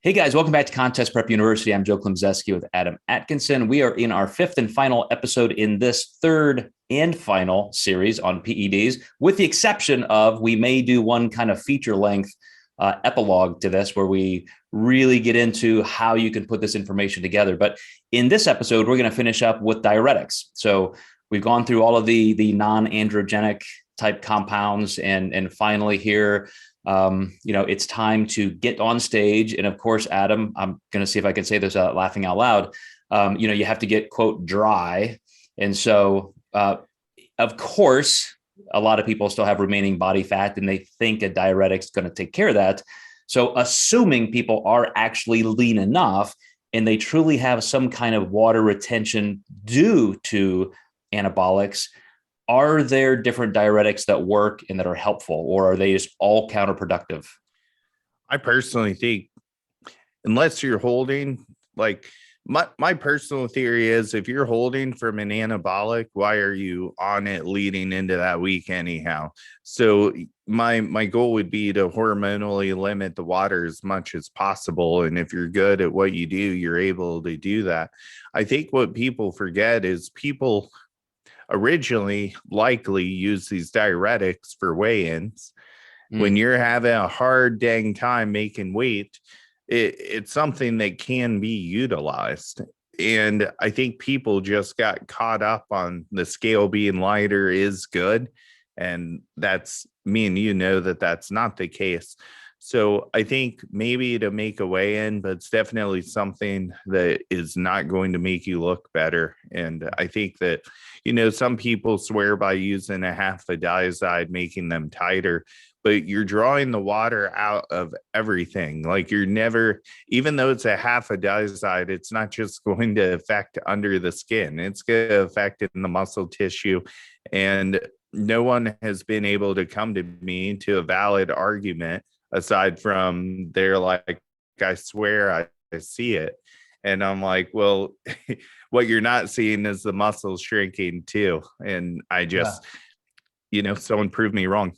Hey guys, welcome back to Contest Prep University. I'm Joe Klemczewski with Adam Atkinson. We are in our fifth and final episode in this third and final series on PEDs, with the exception of we may do one kind of feature length epilogue to this where we really get into how you can put this information together. But in this episode, we're going to finish up with diuretics. So we've gone through all of the non-androgenic type compounds and finally here, it's time to get on stage. And of course, Adam, I'm going to see if I can say this laughing out loud. You have to get, quote, dry. And so, of course, a lot of people still have remaining body fat and they think a diuretic is going to take care of that. So assuming people are actually lean enough and they truly have some kind of water retention due to anabolics, are there different diuretics that work and that are helpful, or are they just all counterproductive? I personally think unless you're holding, like my personal theory is if you're holding from an anabolic, why are you on it leading into that week anyhow? So my goal would be to hormonally limit the water as much as possible. And if you're good at what you do, you're able to do that. I think what people forget is people originally likely use these diuretics for weigh-ins. When you're having a hard dang time making weight, it's something that can be utilized. And I think people just got caught up on the scale being lighter is good. And that's me and you know that that's not the case. So I think maybe to make a weigh-in, but it's definitely something that is not going to make you look better. And I think that, some people swear by using a half a diazide, making them tighter, but you're drawing the water out of everything. Like you're never, even though it's a half a diazide, it's not just going to affect under the skin. It's going to affect in the muscle tissue. And no one has been able to come to me to a valid argument aside from they're like, I swear I see it. And I'm like, well, what you're not seeing is the muscles shrinking too. And I just, someone proved me wrong.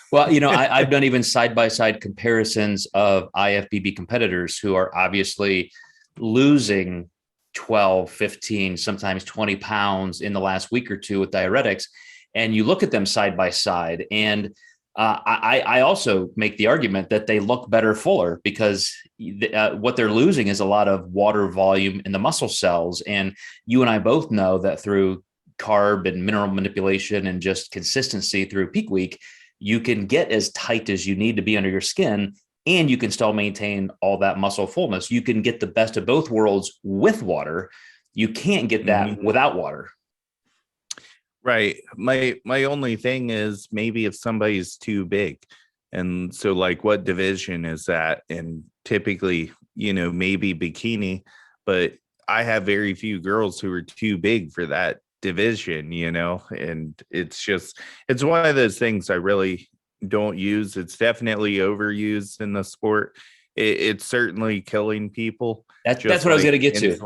Well, I've done even side-by-side comparisons of IFBB competitors who are obviously losing 12, 15, sometimes 20 pounds in the last week or two with diuretics. And you look at them side by side and I also make the argument that they look better fuller because what they're losing is a lot of water volume in the muscle cells. And you and I both know that through carb and mineral manipulation and just consistency through peak week, you can get as tight as you need to be under your skin and you can still maintain all that muscle fullness. You can get the best of both worlds with water. You can't get that without water. Right. My only thing is maybe if somebody's too big. And so like what division is that? And typically, maybe bikini, but I have very few girls who are too big for that division, and it's one of those things I really don't use. It's definitely overused in the sport. It's certainly killing people. That's what I was going to get to.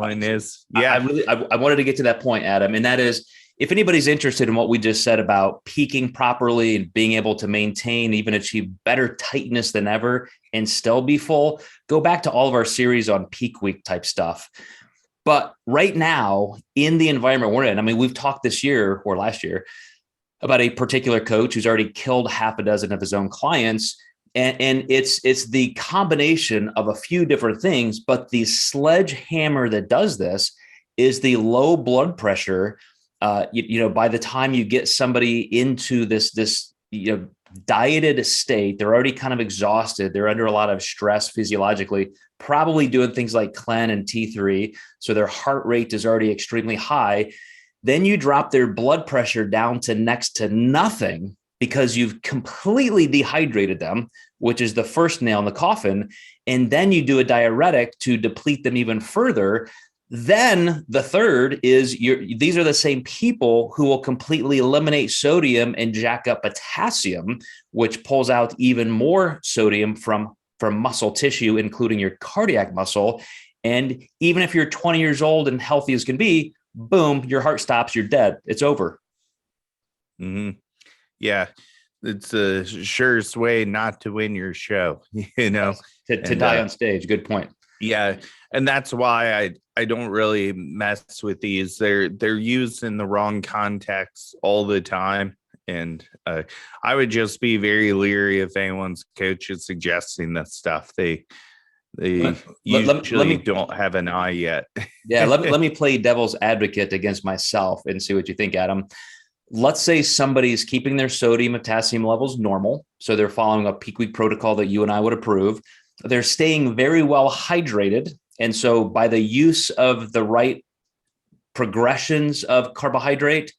Yeah. I wanted to get to that point, Adam. And that is, if anybody's interested in what we just said about peaking properly and being able to maintain, even achieve better tightness than ever and still be full, go back to all of our series on peak week type stuff. But right now in the environment we're in, we've talked this year or last year about a particular coach who's already killed half a dozen of his own clients. And it's the combination of a few different things, but the sledgehammer that does this is the low blood pressure. By the time you get somebody into this dieted state, they're already kind of exhausted. They're under a lot of stress physiologically, probably doing things like Clen and T3. So their heart rate is already extremely high. Then you drop their blood pressure down to next to nothing because you've completely dehydrated them, which is the first nail in the coffin. And then you do a diuretic to deplete them even further. Then the third is these are the same people who will completely eliminate sodium and jack up potassium, which pulls out even more sodium from muscle tissue, including your cardiac muscle. And even if you're 20 years old and healthy as can be, boom, your heart stops, you're dead. It's over. Mm-hmm. Yeah. It's the surest way not to win your show, to die on stage. Good point. Yeah, and that's why I don't really mess with these. They're used in the wrong context all the time, and I would just be very leery if anyone's coach is suggesting that stuff. They Let usually me don't have an eye yet. yeah, let me play devil's advocate against myself and see what you think, Adam. Let's say somebody's keeping their sodium and potassium levels normal, so they're following a peak week protocol that you and I would approve. They're staying very well hydrated, and so by the use of the right progressions of carbohydrate,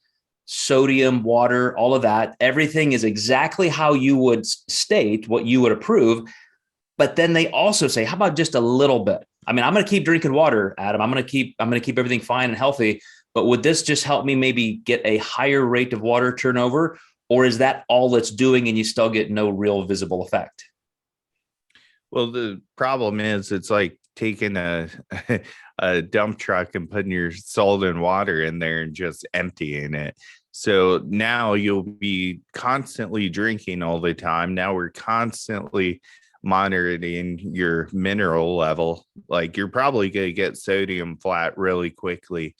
sodium, water, all of that, everything is exactly how you would state, what you would approve. But then they also say, how about just a little bit? I mean, I'm going to keep drinking water, Adam. I'm going to keep everything fine and healthy. But would this just help me maybe get a higher rate of water turnover? Or is that all it's doing and you still get no real visible effect? Well, the problem is it's like taking a a dump truck and putting your salt and water in there and just emptying it. So now you'll be constantly drinking all the time. Now we're constantly monitoring your mineral level. Like you're probably going to get sodium flat really quickly.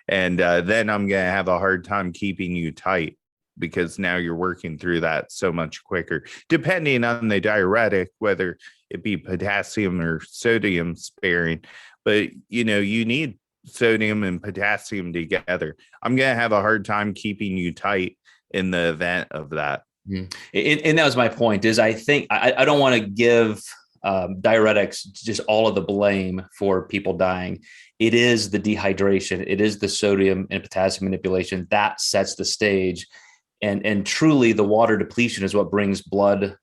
And then I'm going to have a hard time keeping you tight, because now you're working through that so much quicker, depending on the diuretic, whether it be potassium or sodium sparing. But, you know, you need sodium and potassium together. I'm going to have a hard time keeping you tight in the event of that. And that was my point, is I think I don't want to give diuretics just all of the blame for people dying. It is the dehydration. It is the sodium and potassium manipulation that sets the stage. And truly the water depletion is what brings blood,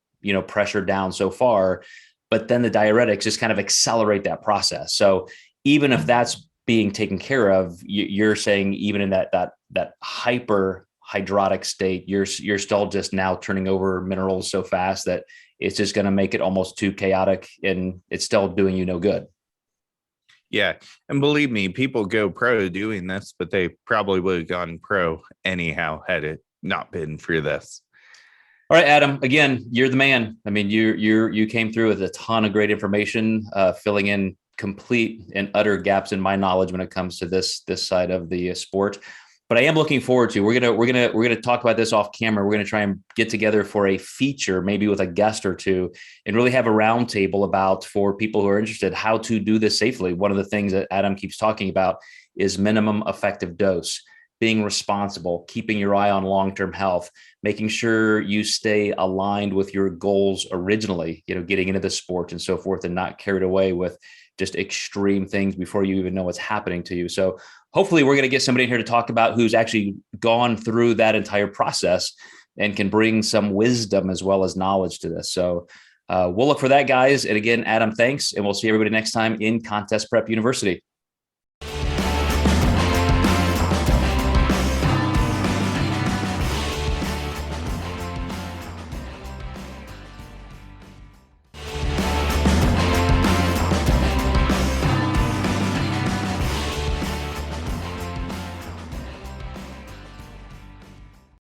pressure down so far. But then the diuretics just kind of accelerate that process. So even if that's being taken care of, you're saying even in that hyper hydrotic state, you're still just now turning over minerals so fast that it's just going to make it almost too chaotic, and it's still doing you no good. Yeah. And believe me, people go pro doing this, but they probably would have gone pro anyhow had it not been for this. All right, Adam, again, you're the man. I mean, you came through with a ton of great information, filling in complete and utter gaps in my knowledge when it comes to this side of the sport. But I am looking forward to, we're gonna talk about this off camera. We're gonna try and get together for a feature, maybe with a guest or two, and really have a roundtable about, for people who are interested, how to do this safely. One of the things that Adam keeps talking about is minimum effective dose, being responsible, keeping your eye on long-term health, making sure you stay aligned with your goals originally, getting into the sport and so forth, and not carried away with just extreme things before you even know what's happening to you. So hopefully we're going to get somebody in here to talk about who's actually gone through that entire process and can bring some wisdom as well as knowledge to this. So we'll look for that, guys. And again, Adam, thanks. And we'll see everybody next time in Contest Prep University.